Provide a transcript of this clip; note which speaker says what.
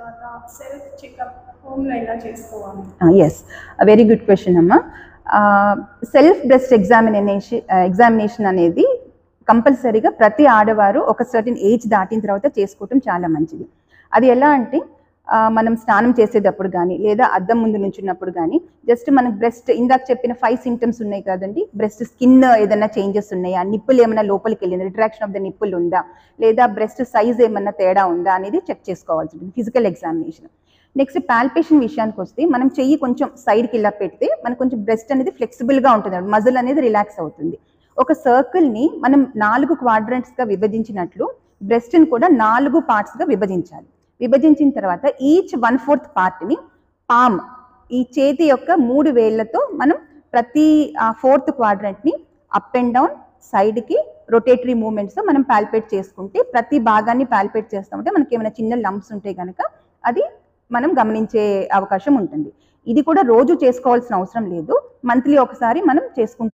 Speaker 1: తర్వాత self checkup హోమ్లో ఎలా చేసుకోవాలి?
Speaker 2: ఎస్, వెరీ గుడ్ క్వశ్చన్ అమ్మా. సెల్ఫ్ బ్రెస్ట్ ఎగ్జామినేషన్ అనేది కంపల్సరీగా ప్రతి ఆడవారు ఒక సర్టెన్ ఏజ్ దాటిన తర్వాత చేసుకోవటం చాలా మంచిది. అది ఎలా అంటే మనం స్నానం చేసేటప్పుడు కానీ లేదా అద్దం ముందు నుంచున్నప్పుడు కానీ జస్ట్ మన బ్రెస్ట్ ఇందాక చెప్పిన 5 సింటమ్స్ ఉన్నాయి కదండి. బ్రెస్ట్ స్కిన్ ఏదైనా చేంజెస్ ఉన్నాయా, నిప్పులు ఏమైనా లోపలికి వెళ్ళింది, రిట్రాక్షన్ ఆఫ్ ద నిప్పులు ఉందా, లేదా బ్రెస్ట్ సైజ్ ఏమన్నా తేడా ఉందా అనేది చెక్ చేసుకోవాల్సి ఉంటుంది, ఫిజికల్ ఎగ్జామినేషన్. నెక్స్ట్ పాల్పేషన్ విషయానికి వస్తే మనం చెయ్యి కొంచెం సైడ్కి ఇలా పెడితే మనకు కొంచెం బ్రెస్ట్ అనేది ఫ్లెక్సిబుల్గా ఉంటుంది, మజిల్ అనేది రిలాక్స్ అవుతుంది. ఒక సర్కిల్ని మనం 4 క్వాడ్రంట్స్గా విభజించినట్లు బ్రెస్ట్ని కూడా 4 పార్ట్స్గా విభజించాలి. విభజించిన తర్వాత ఈచ్ 1/4 పార్ట్ని పామ్, ఈ చేతి యొక్క 3 వేళ్లతో మనం ప్రతి 4th క్వాడ్రంట్ని అప్ అండ్ డౌన్ సైడ్కి రొటేటరీ మూమెంట్స్తో మనం పాల్పేట్ చేసుకుంటే ప్రతి భాగాన్ని పాల్పేట్ చేస్తామంటే మనకి ఏమైనా చిన్న లంప్స్ ఉంటే కనుక అది మనం గమనించే అవకాశం ఉంటుంది. ఇది కూడా రోజు చేసుకోవాల్సిన అవసరం లేదు, మంత్లీ ఒకసారి మనం చేసుకుంటాం.